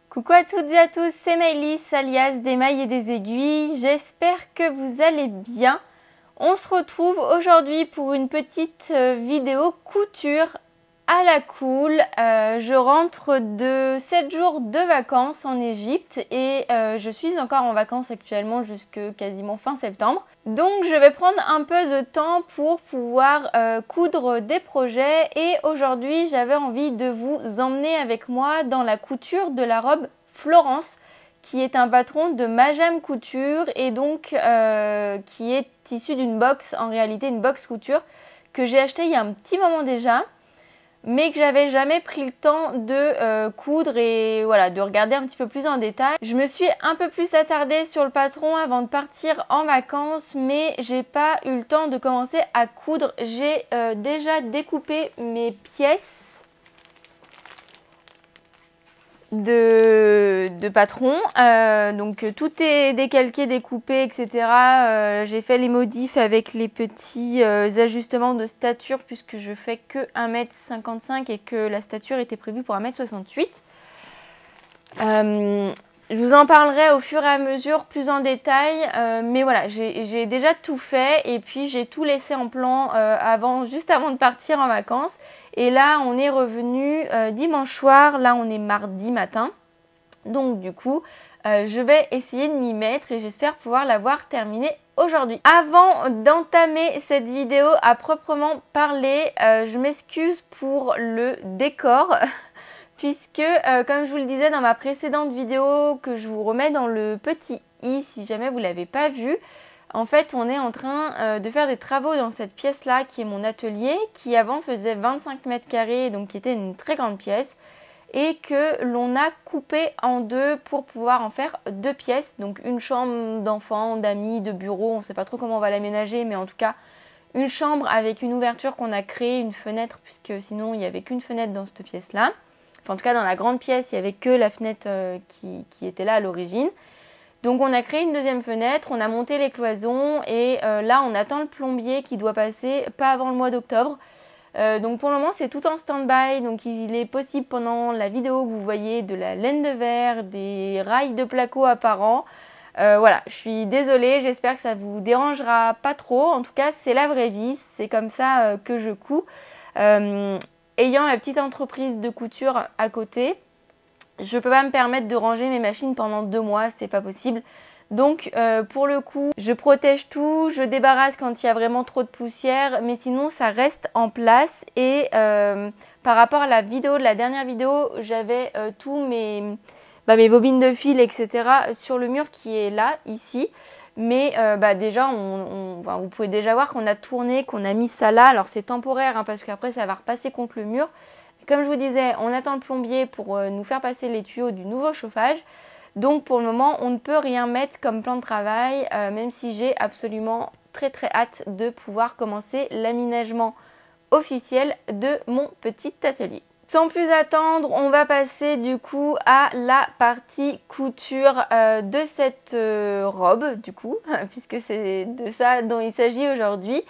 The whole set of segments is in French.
Coucou à toutes et à tous, c'est Maëlys alias des mailles et des aiguilles, j'espère que vous allez bien. On se retrouve aujourd'hui pour une petite vidéo couture à la cool. Je rentre de 7 jours de vacances en Égypte et je suis encore en vacances actuellement jusque quasiment fin septembre. Donc je vais prendre un peu de temps pour pouvoir coudre des projets et aujourd'hui j'avais envie de vous emmener avec moi dans la couture de la robe Florence, qui est un patron de Majam Couture et donc qui est issu d'une box, en réalité une box couture que j'ai acheté il y a un petit moment déjà, mais que j'avais jamais pris le temps de coudre et voilà, de regarder un petit peu plus en détail. Je me suis un peu plus attardée sur le patron avant de partir en vacances, mais j'ai pas eu le temps de commencer à coudre. J'ai déjà découpé mes pièces de patron, donc tout est décalqué, découpé, etc. J'ai fait les modifs avec les petits ajustements de stature puisque je fais que 1m55 et que la stature était prévue pour 1m68. Je vous en parlerai au fur et à mesure plus en détail, mais voilà, j'ai déjà tout fait et puis j'ai tout laissé en plan juste avant de partir en vacances. Et là, on est revenu dimanche soir, là on est mardi matin. Donc du coup, je vais essayer de m'y mettre et j'espère pouvoir l'avoir terminée aujourd'hui. Avant d'entamer cette vidéo à proprement parler, je m'excuse pour le décor. Puisque, comme je vous le disais dans ma précédente vidéo, que je vous remets dans le petit i si jamais vous ne l'avez pas vu, en fait on est en train de faire des travaux dans cette pièce-là qui est mon atelier, qui avant faisait 25 mètres carrés, donc qui était une très grande pièce, et que l'on a coupé en deux pour pouvoir en faire deux pièces, donc une chambre d'enfants, d'amis, de bureau, on ne sait pas trop comment on va l'aménager, mais en tout cas une chambre avec une ouverture qu'on a créée, une fenêtre, puisque sinon il n'y avait qu'une fenêtre dans cette pièce-là. Enfin, en tout cas, dans la grande pièce, il n'y avait que la fenêtre qui était là à l'origine. Donc, on a créé une deuxième fenêtre, on a monté les cloisons et là, on attend le plombier qui doit passer pas avant le mois d'octobre. Donc, pour le moment, c'est tout en stand-by. Donc, il est possible pendant la vidéo que vous voyez de la laine de verre, des rails de placo apparents. Voilà, je suis désolée, j'espère que ça vous dérangera pas trop. En tout cas, c'est la vraie vie, c'est comme ça que je couds. Ayant la petite entreprise de couture à côté, je ne peux pas me permettre de ranger mes machines pendant 2 mois, c'est pas possible. Donc pour le coup, je protège tout, je débarrasse quand il y a vraiment trop de poussière, mais sinon ça reste en place. Et par rapport à la vidéo, de la dernière vidéo, j'avais tous mes bobines de fil, etc. sur le mur qui est là, ici. Mais déjà, vous pouvez déjà voir qu'on a tourné, qu'on a mis ça là. Alors c'est temporaire hein, parce qu'après ça va repasser contre le mur. Comme je vous disais, on attend le plombier pour nous faire passer les tuyaux du nouveau chauffage. Donc pour le moment, on ne peut rien mettre comme plan de travail, même si j'ai absolument très hâte de pouvoir commencer l'aménagement officiel de mon petit atelier. Sans plus attendre, on va passer du coup à la partie couture de cette robe du coup, puisque c'est de ça dont il s'agit aujourd'hui.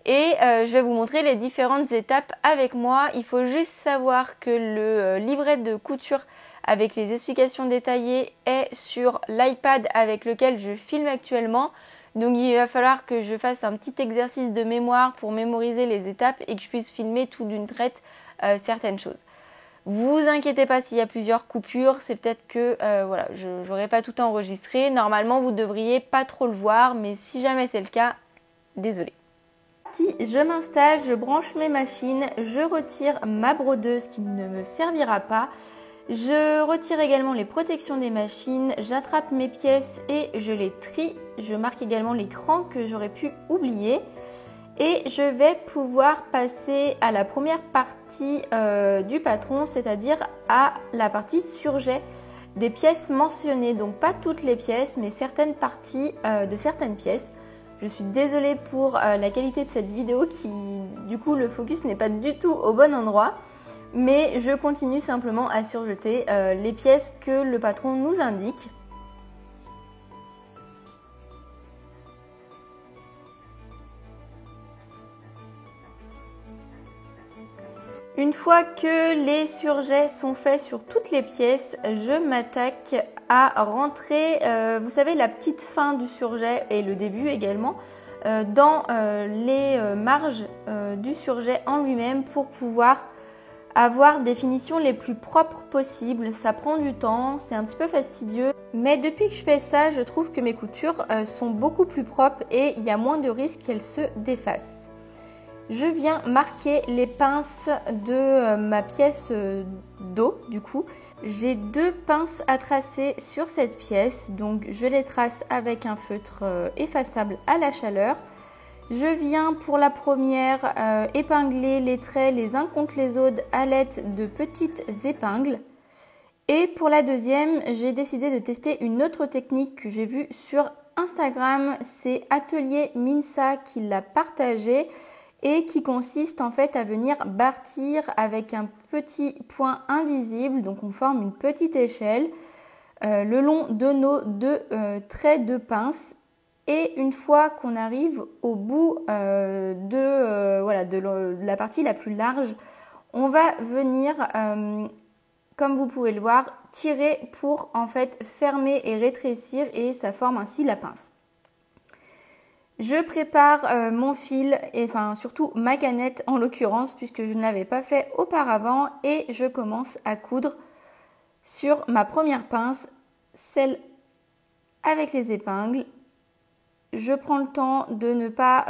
Et je vais vous montrer les différentes étapes avec moi. Il faut juste savoir que le livret de couture avec les explications détaillées est sur l'iPad avec lequel je filme actuellement. Donc il va falloir que je fasse un petit exercice de mémoire pour mémoriser les étapes et que je puisse filmer tout d'une traite certaines choses. Vous inquiétez pas s'il y a plusieurs coupures, c'est peut-être que voilà, je n'aurai pas tout enregistré. Normalement, vous devriez pas trop le voir, mais si jamais c'est le cas, désolé. Je m'installe, je branche mes machines, je retire ma brodeuse qui ne me servira pas. Je retire également les protections des machines, j'attrape mes pièces et je les trie. Je marque également les crans que j'aurais pu oublier. Et je vais pouvoir passer à la première partie du patron, c'est-à-dire à la partie surjet des pièces mentionnées. Donc pas toutes les pièces, mais certaines parties de certaines pièces. Je suis désolée pour la qualité de cette vidéo qui, du coup, le focus n'est pas du tout au bon endroit. Mais je continue simplement à surjeter les pièces que le patron nous indique. Une fois que les surjets sont faits sur toutes les pièces, je m'attaque à rentrer, vous savez, la petite fin du surjet et le début également, dans les marges du surjet en lui-même pour pouvoir avoir des finitions les plus propres possibles. Ça prend du temps, c'est un petit peu fastidieux, mais depuis que je fais ça, je trouve que mes coutures sont beaucoup plus propres et il y a moins de risques qu'elles se défassent. Je viens marquer les pinces de ma pièce dos du coup. J'ai 2 pinces à tracer sur cette pièce, donc je les trace avec un feutre effaçable à la chaleur. Je viens pour la première épingler les traits les uns contre les autres à l'aide de petites épingles. Et pour la deuxième, j'ai décidé de tester une autre technique que j'ai vue sur Instagram. C'est Atelier Minsa qui l'a partagée et qui consiste en fait à venir bâtir avec un petit point invisible. Donc on forme une petite échelle le long de nos 2 traits de pince. Et une fois qu'on arrive au bout de la partie la plus large, on va venir, comme vous pouvez le voir, tirer pour en fait fermer et rétrécir et ça forme ainsi la pince. Je prépare mon fil, et enfin surtout ma canette en l'occurrence puisque je ne l'avais pas fait auparavant et je commence à coudre sur ma première pince, celle avec les épingles. Je prends le temps de ne pas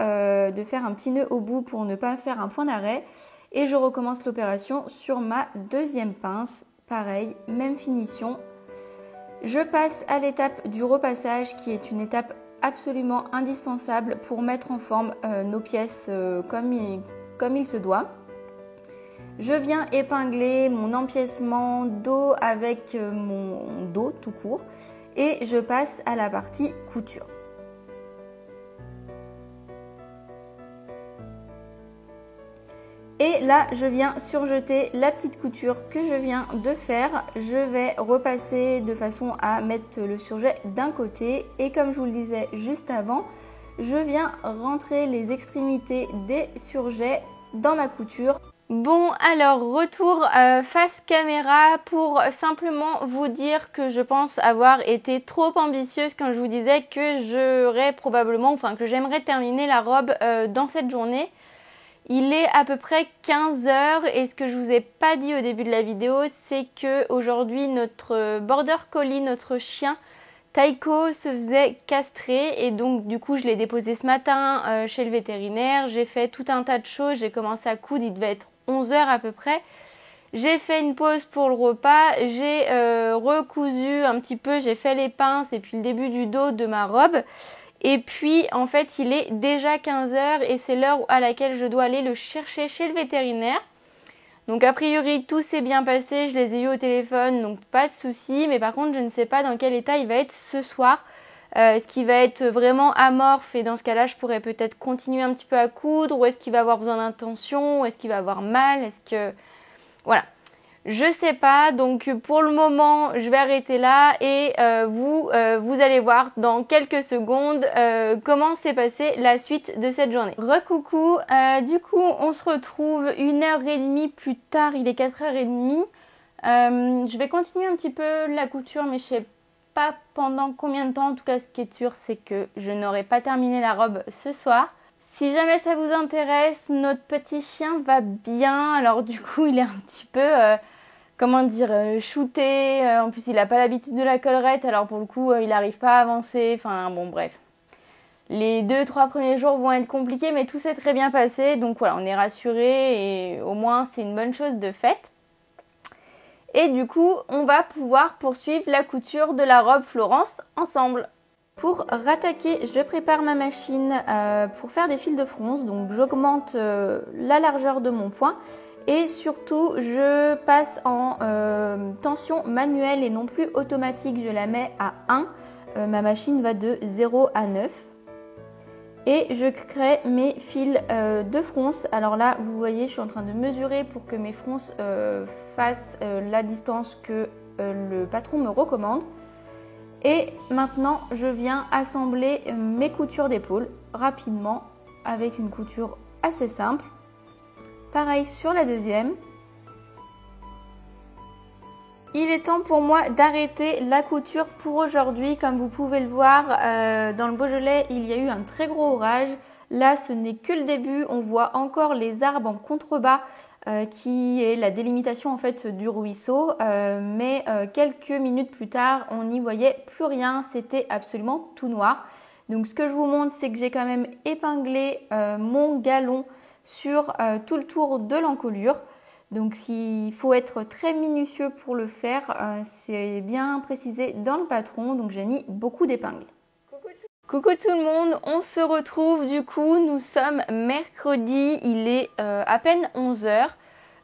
de faire un petit nœud au bout pour ne pas faire un point d'arrêt et je recommence l'opération sur ma deuxième pince. Pareil, même finition. Je passe à l'étape du repassage qui est une étape absolument indispensable pour mettre en forme nos pièces comme il se doit. Je viens épingler mon empiècement dos avec mon dos tout court et je passe à la partie couture. Et là, je viens surjeter la petite couture que je viens de faire. Je vais repasser de façon à mettre le surjet d'un côté. Et comme je vous le disais juste avant, je viens rentrer les extrémités des surjets dans ma couture. Bon, alors retour face caméra pour simplement vous dire que je pense avoir été trop ambitieuse quand je vous disais que j'aurais probablement, enfin que j'aimerais terminer la robe dans cette journée. Il est à peu près 15 h et ce que je vous ai pas dit au début de la vidéo, c'est que aujourd'hui notre border collie, notre chien Taiko se faisait castrer et donc du coup je l'ai déposé ce matin chez le vétérinaire. J'ai fait tout un tas de choses, j'ai commencé à coudre, il devait être 11 h à peu près. J'ai fait une pause pour le repas, j'ai recousu un petit peu, j'ai fait les pinces et puis le début du dos de ma robe. Et puis en fait il est déjà 15 h et c'est l'heure à laquelle je dois aller le chercher chez le vétérinaire. Donc a priori tout s'est bien passé, je les ai eu au téléphone donc pas de souci. Mais par contre je ne sais pas dans quel état il va être ce soir. Est-ce qu'il va être vraiment amorphe et dans ce cas là je pourrais peut-être continuer un petit peu à coudre. Ou est-ce qu'il va avoir besoin d'intention, ou est-ce qu'il va avoir mal, est-ce que... Voilà. Je sais pas, donc pour le moment je vais arrêter là et vous allez voir dans quelques secondes comment s'est passée la suite de cette journée. Recoucou, du coup on se retrouve 1h30 plus tard, il est 4h30. Je vais continuer un petit peu la couture mais je sais pas pendant combien de temps. En tout cas ce qui est sûr c'est que je n'aurai pas terminé la robe ce soir. Si jamais ça vous intéresse, notre petit chien va bien. Alors du coup, il est un petit peu, comment dire, shooté. En plus, il n'a pas l'habitude de la collerette. Alors pour le coup, il n'arrive pas à avancer. Enfin bon, bref. Les 2-3 premiers jours vont être compliqués, mais tout s'est très bien passé. Donc voilà, on est rassurés et au moins, c'est une bonne chose de faite. Et du coup, on va pouvoir poursuivre la couture de la robe Florence ensemble. Pour rattaquer, je prépare ma machine pour faire des fils de fronce. Donc j'augmente la largeur de mon point et surtout je passe en tension manuelle et non plus automatique. Je la mets à 1. Ma machine va de 0 à 9. Et je crée mes fils de fronce. Alors là, vous voyez, je suis en train de mesurer pour que mes fronces fassent la distance que le patron me recommande. Et maintenant, je viens assembler mes coutures d'épaule rapidement avec une couture assez simple. Pareil sur la deuxième. Il est temps pour moi d'arrêter la couture pour aujourd'hui. Comme vous pouvez le voir, dans le Beaujolais, il y a eu un très gros orage. Là, ce n'est que le début. On voit encore les arbres en contrebas, qui est la délimitation en fait du ruisseau. Mais quelques minutes plus tard, on n'y voyait plus rien. C'était absolument tout noir. Donc, ce que je vous montre, c'est que j'ai quand même épinglé mon galon sur tout le tour de l'encolure. Donc il faut être très minutieux pour le faire, c'est bien précisé dans le patron, donc j'ai mis beaucoup d'épingles. Coucou tout le monde, on se retrouve du coup, nous sommes mercredi, il est à peine 11 h.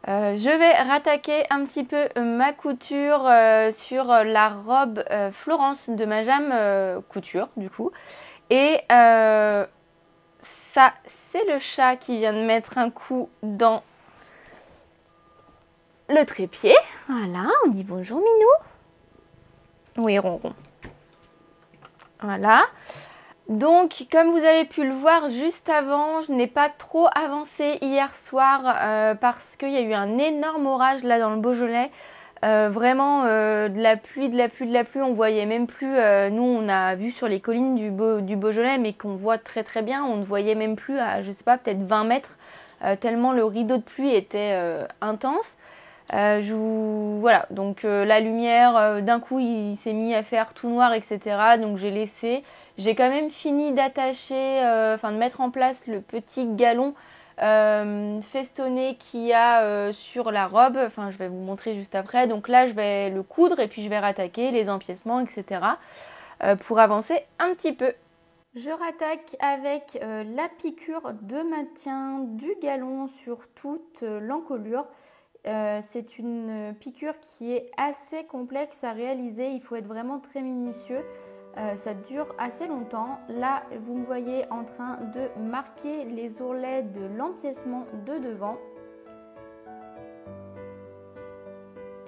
Je vais rattaquer un petit peu ma couture sur la robe Florence de Majam Couture du coup. Et ça, c'est le chat qui vient de mettre un coup dans le trépied. Voilà, on dit bonjour Minou. Oui, ronron. Voilà. Donc, comme vous avez pu le voir juste avant, je n'ai pas trop avancé hier soir parce qu'il y a eu un énorme orage là dans le Beaujolais. Vraiment de la pluie, on voyait même plus. Nous, on a vu sur les collines du Beaujolais, mais qu'on voit très très bien. On ne voyait même plus à, je sais pas, peut-être 20 mètres, tellement le rideau de pluie était intense. Voilà, donc la lumière, d'un coup, il s'est mis à faire tout noir, etc. Donc j'ai laissé. J'ai quand même fini d'attacher, de mettre en place le petit galon festonné qu'il y a sur la robe. Enfin, je vais vous montrer juste après. Donc là, je vais le coudre et puis je vais rattaquer les empiècements, etc. Pour avancer un petit peu. Je rattaque avec la piqûre de maintien du galon sur toute l'encolure. C'est une piqûre qui est assez complexe à réaliser, il faut être vraiment très minutieux, ça dure assez longtemps. Là, vous me voyez en train de marquer les ourlets de l'empiècement de devant.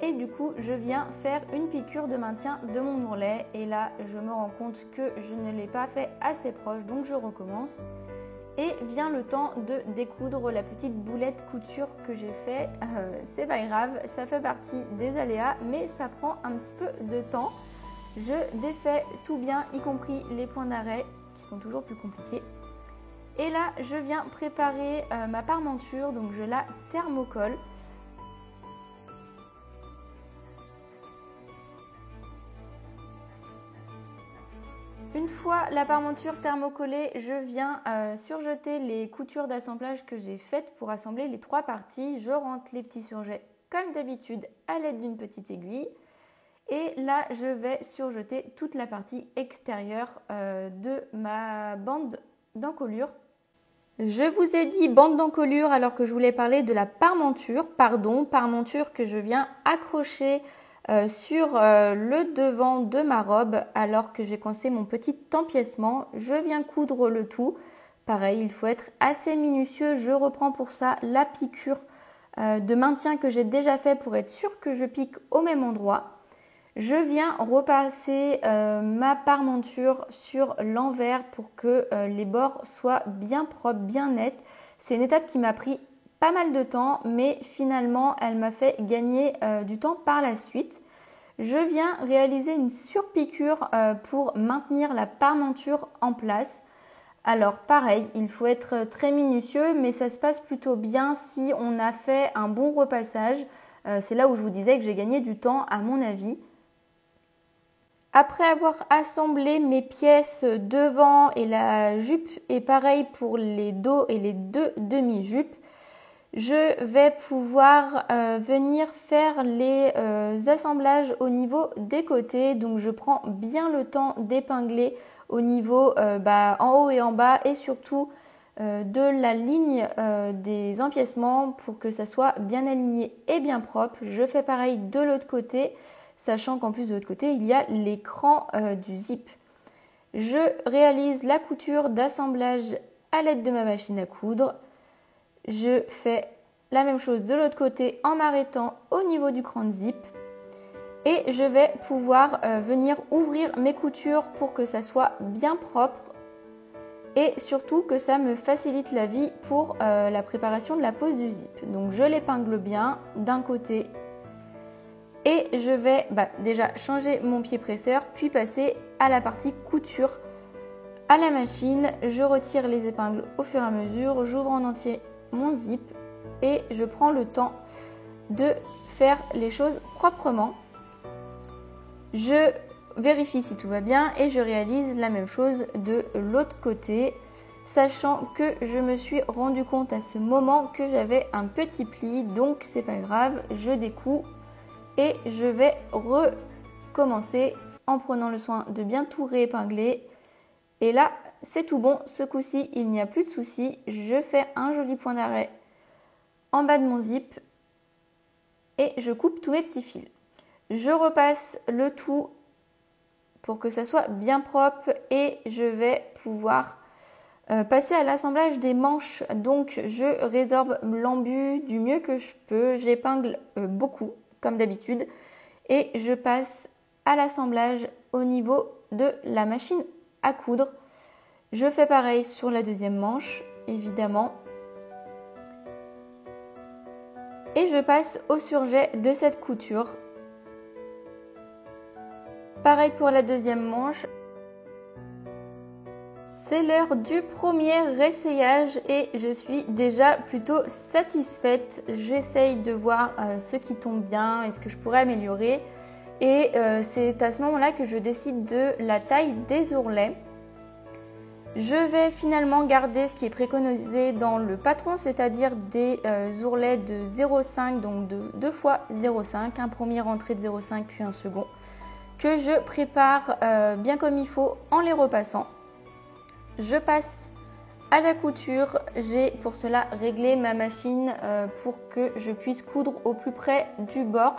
Et du coup, je viens faire une piqûre de maintien de mon ourlet. Et là, je me rends compte que je ne l'ai pas fait assez proche, donc je recommence. Et vient le temps de découdre la petite boulette couture que j'ai fait. C'est pas grave, ça fait partie des aléas, mais ça prend un petit peu de temps. Je défais tout bien, y compris les points d'arrêt qui sont toujours plus compliqués. Et là, je viens préparer ma parmenture, donc je la thermocolle. Une fois la parmenture thermocollée, je viens surjeter les coutures d'assemblage que j'ai faites pour assembler les trois parties. Je rentre les petits surjets comme d'habitude à l'aide d'une petite aiguille. Et là, je vais surjeter toute la partie extérieure de ma bande d'encolure. Je vous ai dit bande d'encolure alors que je voulais parler de la parmenture. Parmenture que je viens accrocher sur le devant de ma robe alors que j'ai coincé mon petit empiècement. Je viens coudre le tout. Pareil, il faut être assez minutieux. Je reprends pour ça la piqûre de maintien que j'ai déjà fait pour être sûr que je pique au même endroit. Je viens repasser ma parmenture sur l'envers pour que les bords soient bien propres, bien nets. C'est une étape qui m'a pris pas mal de temps, mais finalement, elle m'a fait gagner du temps par la suite. Je viens réaliser une surpiqûre pour maintenir la parmenture en place. Alors pareil, il faut être très minutieux, mais ça se passe plutôt bien si on a fait un bon repassage. C'est là où je vous disais que j'ai gagné du temps à mon avis. Après avoir assemblé mes pièces devant et la jupe, et pareil pour les dos et les deux demi-jupes, je vais pouvoir venir faire les assemblages au niveau des côtés. Donc je prends bien le temps d'épingler au niveau en haut et en bas et surtout de la ligne des empiècements pour que ça soit bien aligné et bien propre. Je fais pareil de l'autre côté, sachant qu'en plus de l'autre côté, il y a l'écran du zip. Je réalise la couture d'assemblage à l'aide de ma machine à coudre. Je fais la même chose de l'autre côté en m'arrêtant au niveau du cran de zip. Et je vais pouvoir venir ouvrir mes coutures pour que ça soit bien propre. Et surtout que ça me facilite la vie pour la préparation de la pose du zip. Donc je l'épingle bien d'un côté Et je vais déjà changer mon pied presseur, puis passer à la partie couture à la machine. Je retire les épingles au fur et à mesure, j'ouvre en entier mon zip et je prends le temps de faire les choses proprement. Je vérifie si tout va bien et je réalise la même chose de l'autre côté, sachant que je me suis rendu compte à ce moment que j'avais un petit pli, donc c'est pas grave, je découds et je vais recommencer en prenant le soin de bien tout réépingler. Et là, c'est tout bon, ce coup-ci, il n'y a plus de souci. Je fais un joli point d'arrêt en bas de mon zip et je coupe tous mes petits fils. Je repasse le tout pour que ça soit bien propre et je vais pouvoir passer à l'assemblage des manches. Donc, je résorbe l'embu du mieux que je peux. J'épingle beaucoup, comme d'habitude. Et je passe à l'assemblage au niveau de la machine à coudre. Je fais pareil sur la deuxième manche, évidemment. Et je passe au surjet de cette couture. Pareil pour la deuxième manche. C'est l'heure du premier essayage et je suis déjà plutôt satisfaite. J'essaye de voir ce qui tombe bien et ce que je pourrais améliorer. Et c'est à ce moment-là que je décide de la taille des ourlets. Je vais finalement garder ce qui est préconisé dans le patron, c'est-à-dire des ourlets de 0,5, donc de 2 fois 0,5, un premier entrée de 0,5 puis un second, que je prépare bien comme il faut en les repassant. Je passe à la couture, j'ai pour cela réglé ma machine pour que je puisse coudre au plus près du bord.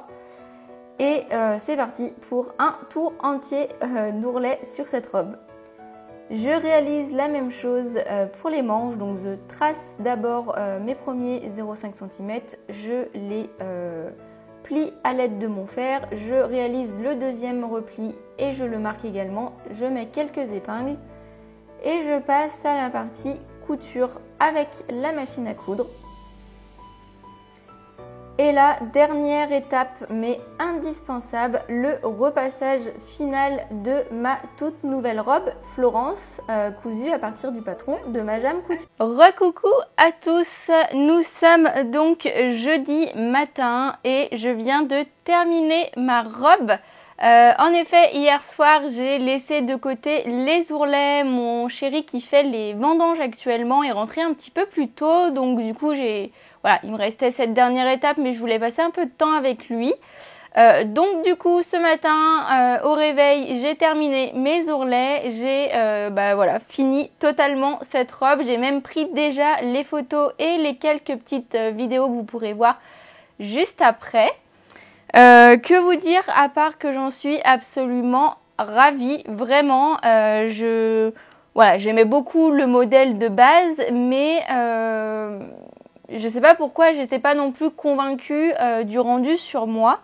Et c'est parti pour un tour entier d'ourlet sur cette robe. Je réalise la même chose pour les manches, donc je trace d'abord mes premiers 0,5 cm, je les plie à l'aide de mon fer, je réalise le deuxième repli et je le marque également, je mets quelques épingles et je passe à la partie couture avec la machine à coudre. Et la dernière étape, mais indispensable, le repassage final de ma toute nouvelle robe Florence, cousue à partir du patron de Majam Couture. Recoucou à tous, nous sommes donc jeudi matin et je viens de terminer ma robe. En effet, hier soir, j'ai laissé de côté les ourlets. Mon chéri qui fait les vendanges actuellement est rentré un petit peu plus tôt, donc du coup, voilà, il me restait cette dernière étape, mais je voulais passer un peu de temps avec lui. Donc du coup, ce matin, au réveil, j'ai terminé mes ourlets. J'ai voilà, fini totalement cette robe. J'ai même pris déjà les photos et les quelques petites vidéos que vous pourrez voir juste après. Que vous dire à part que j'en suis absolument ravie, vraiment. Voilà, j'aimais beaucoup le modèle de base, mais je sais pas pourquoi j'étais pas non plus convaincue du rendu sur moi.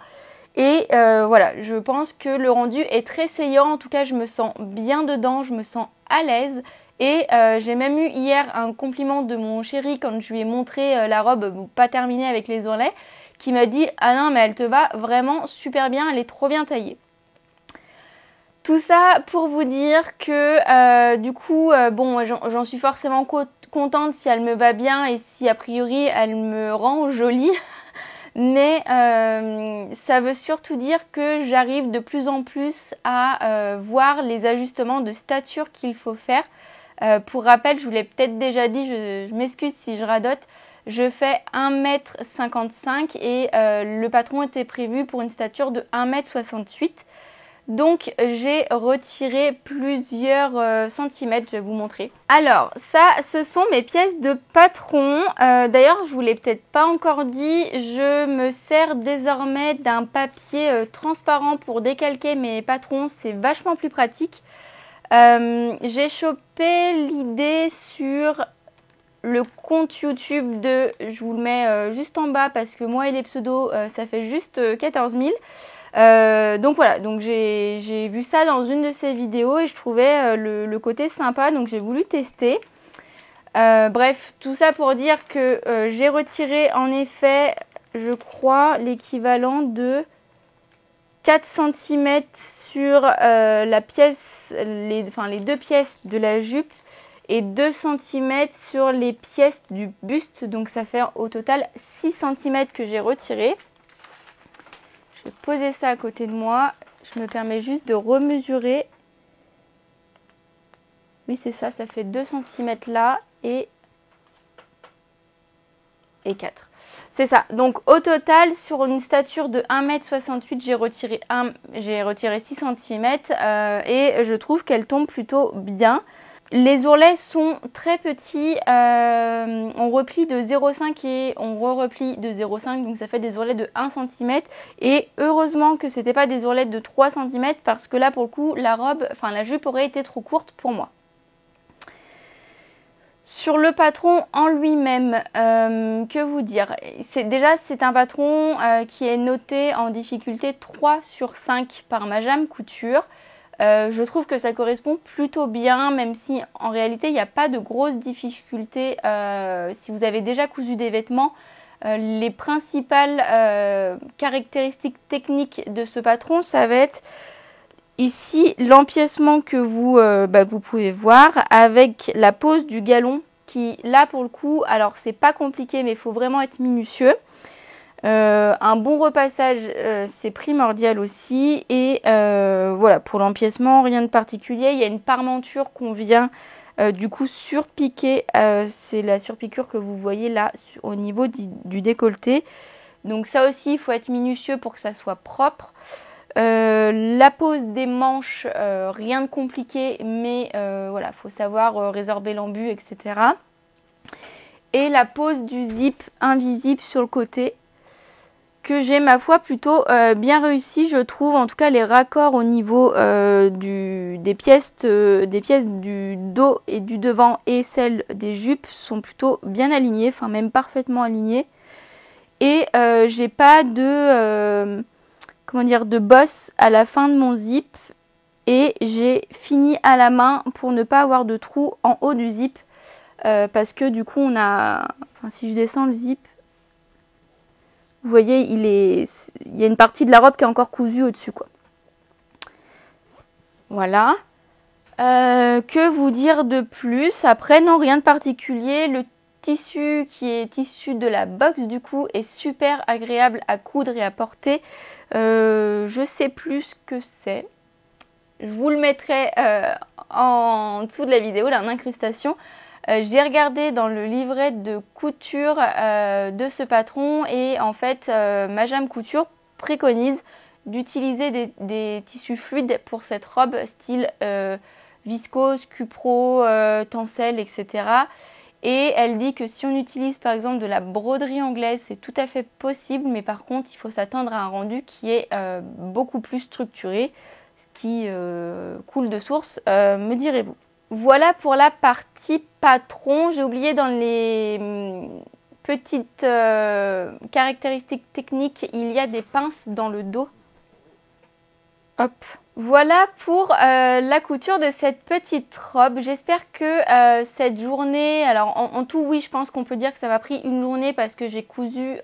Et voilà, je pense que le rendu est très saillant. En tout cas, je me sens bien dedans, je me sens à l'aise. Et j'ai même eu hier un compliment de mon chéri quand je lui ai montré la robe pas terminée avec les ourlets, qui m'a dit « Ah non, mais elle te va vraiment super bien, elle est trop bien taillée ». Tout ça pour vous dire que du coup, bon, j'en suis forcément contente si elle me va bien et si a priori elle me rend jolie. Mais ça veut surtout dire que j'arrive de plus en plus à voir les ajustements de stature qu'il faut faire. Pour rappel, je vous l'ai peut-être déjà dit, je m'excuse si je radote. Je fais 1,55 m et le patron était prévu pour une stature de 1,68 m. Donc j'ai retiré plusieurs centimètres, je vais vous montrer. Alors ça, ce sont mes pièces de patron. D'ailleurs, je vous l'ai peut-être pas encore dit, je me sers désormais d'un papier transparent pour décalquer mes patrons. C'est vachement plus pratique. J'ai chopé l'idée sur le compte YouTube je vous le mets juste en bas parce que moi et les pseudos, ça fait juste 14 000. Donc voilà, donc j'ai vu ça dans une de ces vidéos et je trouvais le côté sympa, donc j'ai voulu tester. Bref, tout ça pour dire que j'ai retiré en effet, je crois, l'équivalent de 4 cm sur la pièce, les 2 pièces de la jupe et 2 cm sur les pièces du buste. Donc ça fait au total 6 cm que j'ai retiré. Je vais poser ça à côté de moi. Je me permets juste de remesurer. Oui, c'est ça, ça fait 2 cm là et 4. C'est ça. Donc au total, sur une stature de 1,68 m, j'ai retiré 6 cm et je trouve qu'elle tombe plutôt bien. Les ourlets sont très petits, on replie de 0,5 et on replie de 0,5, donc ça fait des ourlets de 1 cm. Et heureusement que c'était pas des ourlets de 3 cm parce que là pour le coup la jupe aurait été trop courte pour moi. Sur le patron en lui-même, que vous dire? C'est un patron qui est noté en difficulté 3 sur 5 par Majam Couture. Je trouve que ça correspond plutôt bien, même si en réalité il n'y a pas de grosses difficultés si vous avez déjà cousu des vêtements. Les principales caractéristiques techniques de ce patron, ça va être ici l'empiècement que vous pouvez voir avec la pose du galon qui là pour le coup, alors c'est pas compliqué mais il faut vraiment être minutieux. Un bon repassage c'est primordial aussi et voilà, pour l'empiècement rien de particulier. Il y a une parmenture qu'on vient du coup surpiquer, c'est la surpiqûre que vous voyez là au niveau du décolleté. Donc ça aussi il faut être minutieux pour que ça soit propre. La pose des manches, rien de compliqué, mais voilà, faut savoir résorber l'embu, etc. Et la pose du zip invisible sur le côté, que j'ai ma foi plutôt bien réussi, je trouve. En tout cas, les raccords au niveau des pièces du dos et du devant et celles des jupes sont plutôt bien alignées, enfin même parfaitement alignées. Et j'ai pas de de bosse à la fin de mon zip et j'ai fini à la main pour ne pas avoir de trou en haut du zip parce que du coup si je descends le zip, vous voyez il y a une partie de la robe qui est encore cousue au dessus quoi. Voilà. Que vous dire de plus? Après non, rien de particulier. Le tissu qui est issu de la box du coup est super agréable à coudre et à porter. Je sais plus ce que c'est. Je vous le mettrai en dessous de la vidéo, là en incrustation. J'ai regardé dans le livret de couture de ce patron et en fait Majam Couture préconise d'utiliser des tissus fluides pour cette robe style viscose, cupro, tencel, etc. Et elle dit que si on utilise par exemple de la broderie anglaise, c'est tout à fait possible, mais par contre il faut s'attendre à un rendu qui est beaucoup plus structuré, ce qui coule de source, me direz-vous. Voilà pour la partie patron. J'ai oublié dans les petites caractéristiques techniques, il y a des pinces dans le dos. Hop. Voilà pour la couture de cette petite robe. J'espère que cette journée, alors en tout oui je pense qu'on peut dire que ça m'a pris une journée parce que j'ai cousu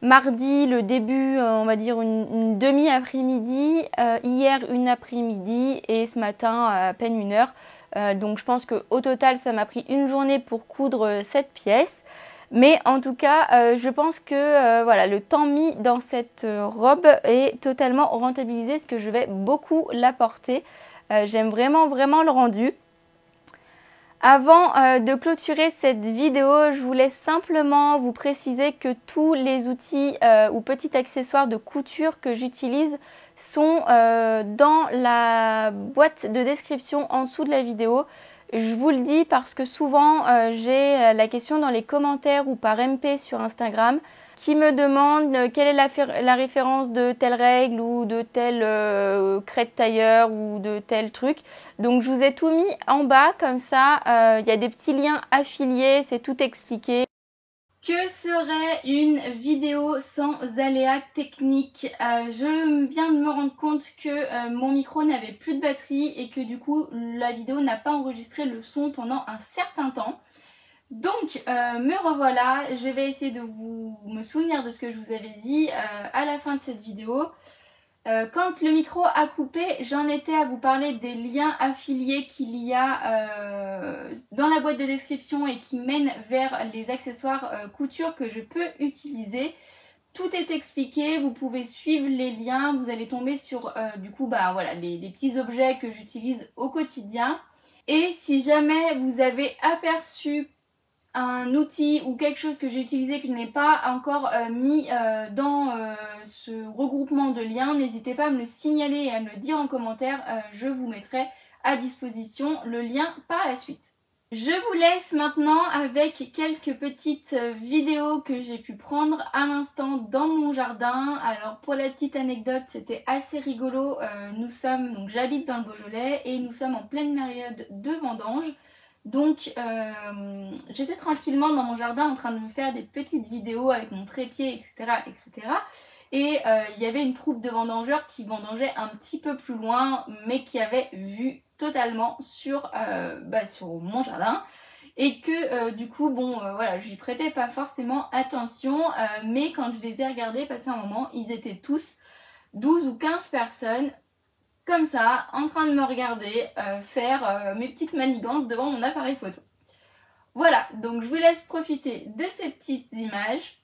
mardi le début, on va dire une demi-après-midi, hier une après-midi et ce matin à peine 1 heure. Donc je pense qu'au total ça m'a pris une journée pour coudre cette pièce. Mais en tout cas, je pense que voilà, le temps mis dans cette robe est totalement rentabilisé parce que je vais beaucoup la porter. J'aime vraiment le rendu. Avant de clôturer cette vidéo, je voulais simplement vous préciser que tous les outils ou petits accessoires de couture que j'utilise sont dans la boîte de description en dessous de la vidéo. Je vous le dis parce que souvent j'ai la question dans les commentaires ou par MP sur Instagram qui me demande quelle est la référence de telle règle ou de telle crête tailleur ou de tel truc. Donc je vous ai tout mis en bas comme ça, il y a des petits liens affiliés, c'est tout expliqué. Que serait une vidéo sans aléas techniques? Je viens de me rendre compte que mon micro n'avait plus de batterie et que du coup la vidéo n'a pas enregistré le son pendant un certain temps. Donc me revoilà, je vais essayer de me souvenir de ce que je vous avais dit à la fin de cette vidéo. Quand le micro a coupé, j'en étais à vous parler des liens affiliés qu'il y a dans la boîte de description et qui mènent vers les accessoires couture que je peux utiliser. Tout est expliqué, vous pouvez suivre les liens, vous allez tomber sur du coup voilà, les petits objets que j'utilise au quotidien. Et si jamais vous avez aperçu un outil ou quelque chose que j'ai utilisé que je n'ai pas encore mis dans ce regroupement de liens, n'hésitez pas à me le signaler et à me le dire en commentaire, je vous mettrai à disposition le lien par la suite. Je vous laisse maintenant avec quelques petites vidéos que j'ai pu prendre à l'instant dans mon jardin. Alors pour la petite anecdote, c'était assez rigolo, donc j'habite dans le Beaujolais et nous sommes en pleine période de vendange. Donc j'étais tranquillement dans mon jardin en train de me faire des petites vidéos avec mon trépied, etc. etc. Et il y avait une troupe de vendangeurs qui vendangeaient un petit peu plus loin, mais qui avait vu totalement sur mon jardin. Et que du coup, voilà, j'y prêtais pas forcément attention, mais quand je les ai regardés passer un moment, ils étaient tous 12 ou 15 personnes comme ça, en train de me regarder faire mes petites manigances devant mon appareil photo. Voilà, donc je vous laisse profiter de ces petites images.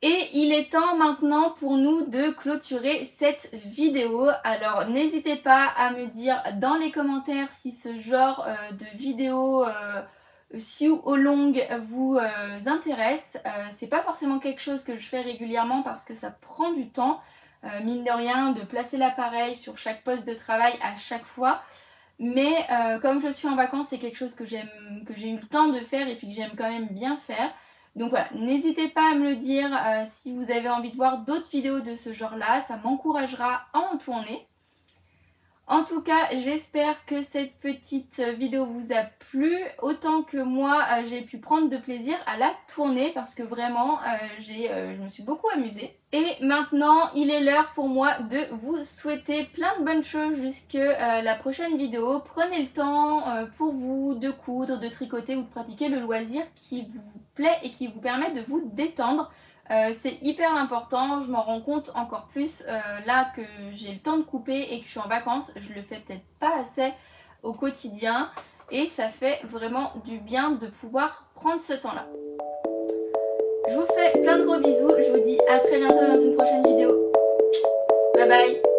Et il est temps maintenant pour nous de clôturer cette vidéo. Alors n'hésitez pas à me dire dans les commentaires si ce genre de vidéo au long vous intéresse. C'est pas forcément quelque chose que je fais régulièrement parce que ça prend du temps, mine de rien, de placer l'appareil sur chaque poste de travail à chaque fois. Mais comme je suis en vacances, c'est quelque chose que j'ai eu le temps de faire et puis que j'aime quand même bien faire. Donc voilà, n'hésitez pas à me le dire si vous avez envie de voir d'autres vidéos de ce genre-là, ça m'encouragera à en tourner. En tout cas, j'espère que cette petite vidéo vous a plu, autant que moi j'ai pu prendre de plaisir à la tourner parce que vraiment je me suis beaucoup amusée. Et maintenant, il est l'heure pour moi de vous souhaiter plein de bonnes choses jusqu'à la prochaine vidéo. Prenez le temps pour vous de coudre, de tricoter ou de pratiquer le loisir qui vous plaît et qui vous permet de vous détendre. C'est hyper important, je m'en rends compte encore plus là que j'ai le temps de couper et que je suis en vacances, je le fais peut-être pas assez au quotidien et ça fait vraiment du bien de pouvoir prendre ce temps là. Je vous fais plein de gros bisous, je vous dis à très bientôt dans une prochaine vidéo. Bye bye.